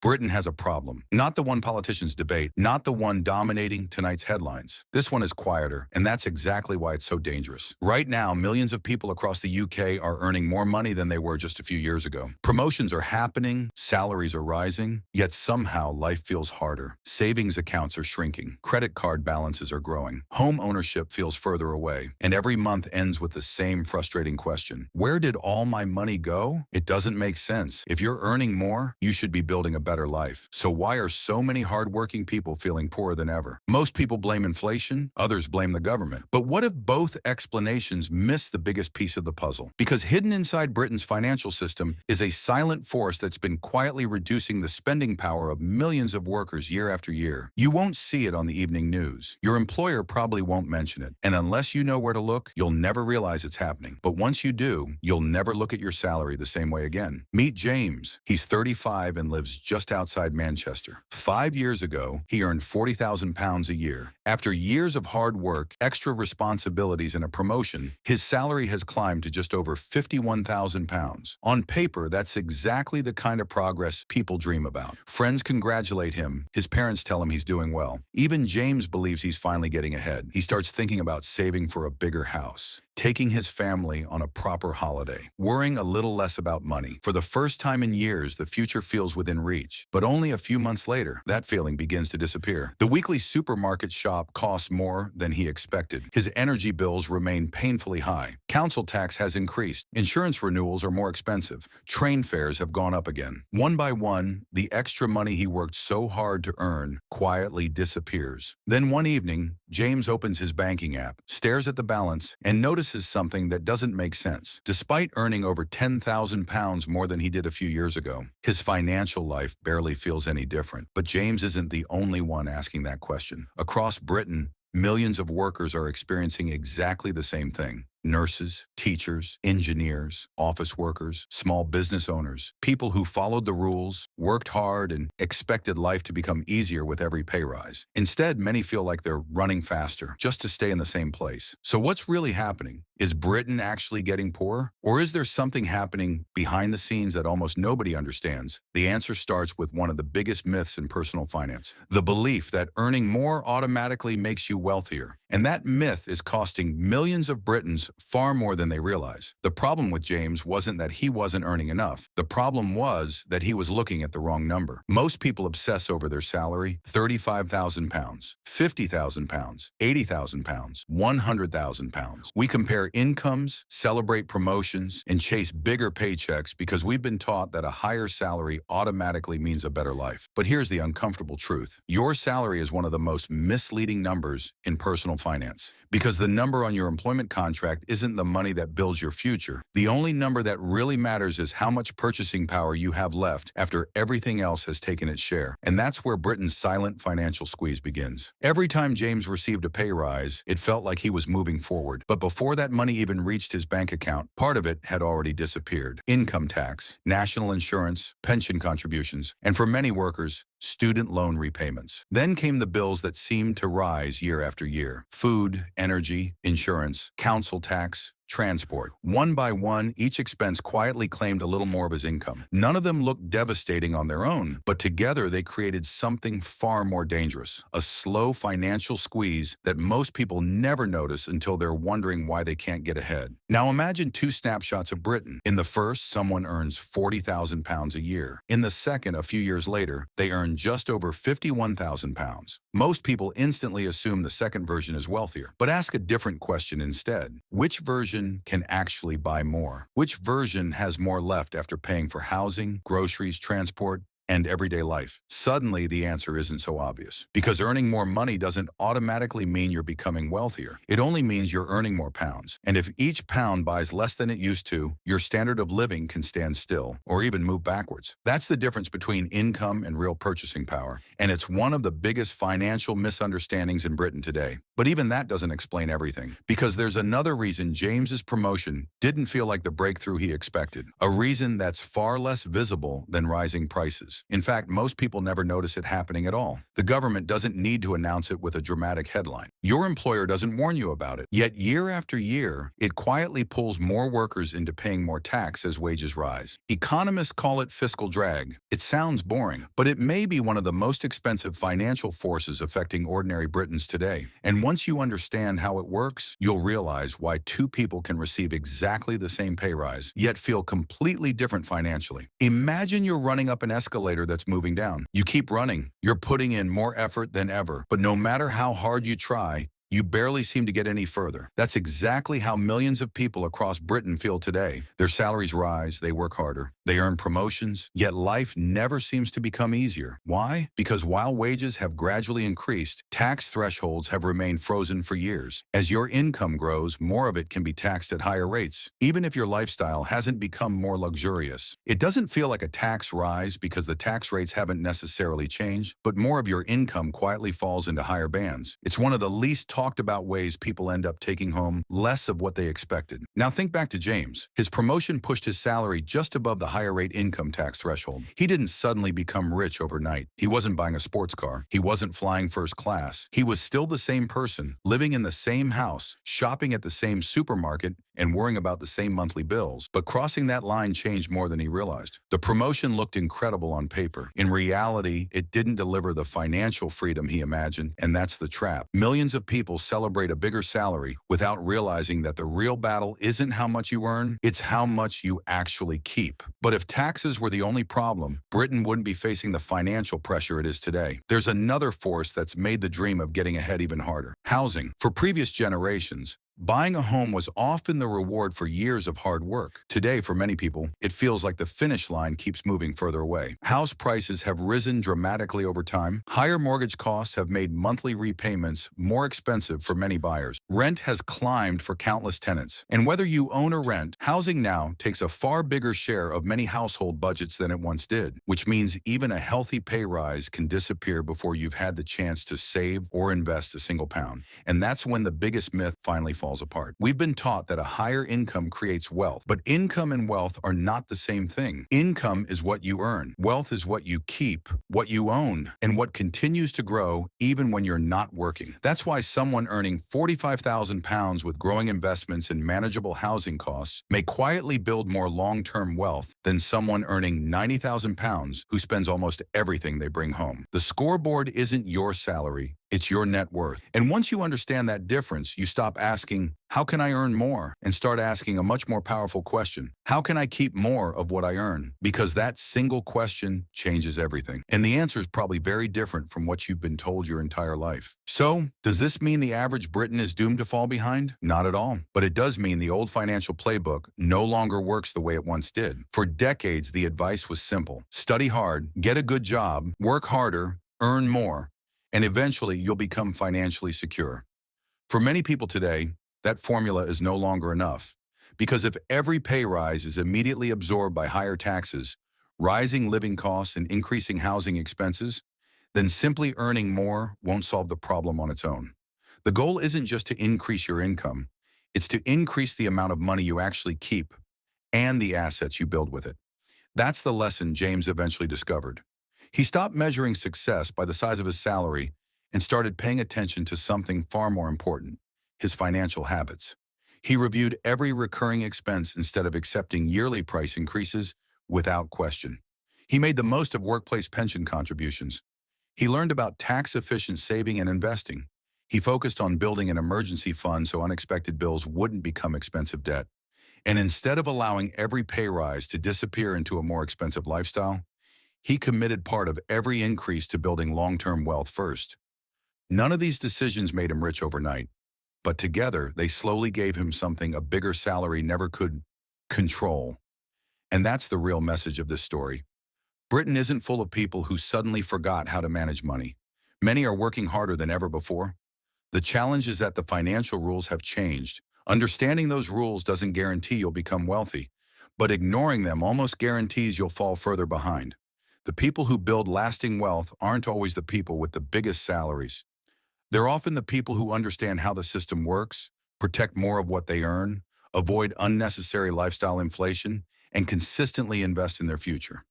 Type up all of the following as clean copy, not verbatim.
Britain has a problem. Not the one politicians debate, not the one dominating tonight's headlines. This one is quieter, and that's exactly why it's so dangerous. Right now, millions of people across the UK are earning more money than they were just a few years ago. Promotions are happening, salaries are rising, yet somehow life feels harder. Savings accounts are shrinking, credit card balances are growing, home ownership feels further away, and every month ends with the same frustrating question. Where did all my money go? It doesn't make sense. If you're earning more, you should be building a better life. So why are so many hardworking people feeling poorer than ever? Most people blame inflation, others blame the government. But what if both explanations miss the biggest piece of the puzzle? Because hidden inside Britain's financial system is a silent force that's been quietly reducing the spending power of millions of workers year after year. You won't see it on the evening news. Your employer probably won't mention it. And unless you know where to look, you'll never realize it's happening. But once you do, you'll never look at your salary the same way again. Meet James. He's 35 and lives just outside Manchester. 5 years ago, he earned £40,000 a year. After years of hard work, extra responsibilities, and a promotion, his salary has climbed to just over £51,000. On paper, that's exactly the kind of progress people dream about. Friends congratulate him. His parents tell him he's doing well. Even James believes he's finally getting ahead. He starts thinking about saving for a bigger house, taking his family on a proper holiday, worrying a little less about money. For the first time in years, the future feels within reach. But only a few months later, that feeling begins to disappear. The weekly supermarket shop costs more than he expected. His energy bills remain painfully high. Council tax has increased. Insurance renewals are more expensive. Train fares have gone up again. One by one, the extra money he worked so hard to earn quietly disappears. Then one evening, James opens his banking app, stares at the balance, and notices something that doesn't make sense. Despite earning over £10,000 more than he did a few years ago, his financial life barely feels any different. But James isn't the only one asking that question. Across Britain, millions of workers are experiencing exactly the same thing. Nurses, teachers, engineers, office workers, small business owners, people who followed the rules, worked hard, and expected life to become easier with every pay rise. Instead, many feel like they're running faster just to stay in the same place. So what's really happening? Is Britain actually getting poorer? Or is there something happening behind the scenes that almost nobody understands? The answer starts with one of the biggest myths in personal finance: the belief that earning more automatically makes you wealthier. And that myth is costing millions of Britons far more than they realize. The problem with James wasn't that he wasn't earning enough. The problem was that he was looking at the wrong number. Most people obsess over their salary: £35,000, £50,000, £80,000, £100,000. We compare incomes, celebrate promotions, and chase bigger paychecks because we've been taught that a higher salary automatically means a better life. But here's the uncomfortable truth. Your salary is one of the most misleading numbers in personal finance, because the number on your employment contract isn't the money that builds your future. The only number that really matters is how much purchasing power you have left after everything else has taken its share. And that's where Britain's silent financial squeeze begins. Every time James received a pay rise, it felt like he was moving forward. But before that money even reached his bank account, part of it had already disappeared. Income tax, national insurance, pension contributions, and for many workers, student loan repayments. Then came the bills that seemed to rise year after year: food, energy, insurance, council tax, transport. One by one, each expense quietly claimed a little more of his income. None of them looked devastating on their own, but together they created something far more dangerous: a slow financial squeeze that most people never notice until they're wondering why they can't get ahead. Now imagine two snapshots of Britain. In the first, someone earns £40,000 a year. In the second, a few years later, they earn just over £51,000. Most people instantly assume the second version is wealthier, but ask a different question instead. Which version can actually buy more? Which version has more left after paying for housing, groceries, transport, and everyday life? Suddenly, the answer isn't so obvious, because earning more money doesn't automatically mean you're becoming wealthier. It only means you're earning more pounds. And if each pound buys less than it used to, your standard of living can stand still or even move backwards. That's the difference between income and real purchasing power. And it's one of the biggest financial misunderstandings in Britain today. But even that doesn't explain everything, because there's another reason James's promotion didn't feel like the breakthrough he expected. A reason that's far less visible than rising prices. taxes. In fact, most people never notice it happening at all. The government doesn't need to announce it with a dramatic headline. Your employer doesn't warn you about it. Yet year after year, it quietly pulls more workers into paying more tax as wages rise. Economists call it fiscal drag. It sounds boring, but it may be one of the most expensive financial forces affecting ordinary Britons today. And once you understand how it works, you'll realize why two people can receive exactly the same pay rise, yet feel completely different financially. Imagine you're running up an escalator that's moving down. You keep running. You're putting in more effort than ever, but no matter how hard you try, you barely seem to get any further. That's exactly how millions of people across Britain feel today. Their salaries rise, they work harder, they earn promotions, yet life never seems to become easier. Why? Because while wages have gradually increased, tax thresholds have remained frozen for years. As your income grows, more of it can be taxed at higher rates, even if your lifestyle hasn't become more luxurious. It doesn't feel like a tax rise because the tax rates haven't necessarily changed, but more of your income quietly falls into higher bands. It's one of the least talked about ways people end up taking home less of what they expected. Now think back to James. His promotion pushed his salary just above the higher rate income tax threshold. He didn't suddenly become rich overnight. He wasn't buying a sports car. He wasn't flying first class. He was still the same person, living in the same house, shopping at the same supermarket, and worrying about the same monthly bills. But crossing that line changed more than he realized. The promotion looked incredible on paper. In reality, it didn't deliver the financial freedom he imagined, and that's the trap. Millions of people celebrate a bigger salary without realizing that the real battle isn't how much you earn, it's how much you actually keep. But if taxes were the only problem, Britain wouldn't be facing the financial pressure it is today. There's another force that's made the dream of getting ahead even harder: housing. For previous generations, buying a home was often the reward for years of hard work. Today, for many people, it feels like the finish line keeps moving further away. House prices have risen dramatically over time. Higher mortgage costs have made monthly repayments more expensive for many buyers. Rent has climbed for countless tenants. And whether you own or rent, housing now takes a far bigger share of many household budgets than it once did, which means even a healthy pay rise can disappear before you've had the chance to save or invest a single pound. And that's when the biggest myth finally falls apart. We've been taught that a higher income creates wealth, but income and wealth are not the same thing. Income is what you earn. Wealth is what you keep, what you own, and what continues to grow even when you're not working. That's why someone earning £45,000 with growing investments and manageable housing costs may quietly build more long-term wealth than someone earning £90,000 who spends almost everything they bring home. The scoreboard isn't your salary, it's your net worth. And once you understand that difference, you stop asking, how can I earn more? And start asking a much more powerful question. How can I keep more of what I earn? Because that single question changes everything. And the answer is probably very different from what you've been told your entire life. So, does this mean the average Briton is doomed to fall behind? Not at all. But it does mean the old financial playbook no longer works the way it once did. For decades, the advice was simple: study hard, get a good job, work harder, earn more, and eventually you'll become financially secure. For many people today, that formula is no longer enough, because if every pay rise is immediately absorbed by higher taxes, rising living costs, and increasing housing expenses, then simply earning more won't solve the problem on its own. The goal isn't just to increase your income, it's to increase the amount of money you actually keep and the assets you build with it. That's the lesson James eventually discovered. He stopped measuring success by the size of his salary and started paying attention to something far more important: his financial habits. He reviewed every recurring expense instead of accepting yearly price increases without question. He made the most of workplace pension contributions. He learned about tax-efficient saving and investing. He focused on building an emergency fund so unexpected bills wouldn't become expensive debt. And instead of allowing every pay rise to disappear into a more expensive lifestyle, he committed part of every increase to building long-term wealth first. None of these decisions made him rich overnight, but together they slowly gave him something a bigger salary never could: control. And that's the real message of this story. Britain isn't full of people who suddenly forgot how to manage money. Many are working harder than ever before. The challenge is that the financial rules have changed. Understanding those rules doesn't guarantee you'll become wealthy, but ignoring them almost guarantees you'll fall further behind. The people who build lasting wealth aren't always the people with the biggest salaries. They're often the people who understand how the system works, protect more of what they earn, avoid unnecessary lifestyle inflation, and consistently invest in their future.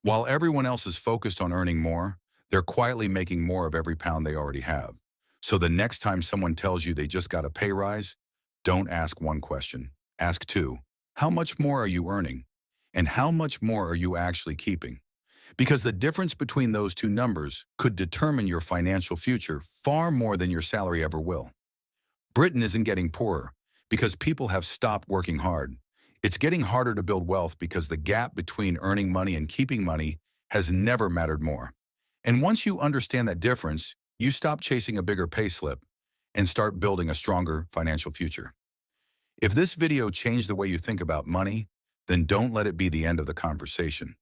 While everyone else is focused on earning more, they're quietly making more of every pound they already have. So the next time someone tells you they just got a pay rise, don't ask one question. Ask two. How much more are you earning? And how much more are you actually keeping? Because the difference between those two numbers could determine your financial future far more than your salary ever will. Britain isn't getting poorer because people have stopped working hard. It's getting harder to build wealth because the gap between earning money and keeping money has never mattered more. And once you understand that difference, you stop chasing a bigger payslip and start building a stronger financial future. If this video changed the way you think about money, then don't let it be the end of the conversation.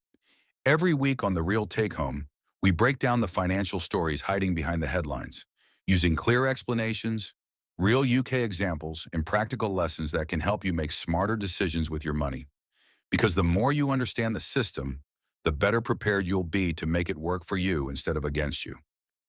Every week on The Real Take Home, we break down the financial stories hiding behind the headlines, using clear explanations, real UK examples, and practical lessons that can help you make smarter decisions with your money. Because the more you understand the system, the better prepared you'll be to make it work for you instead of against you.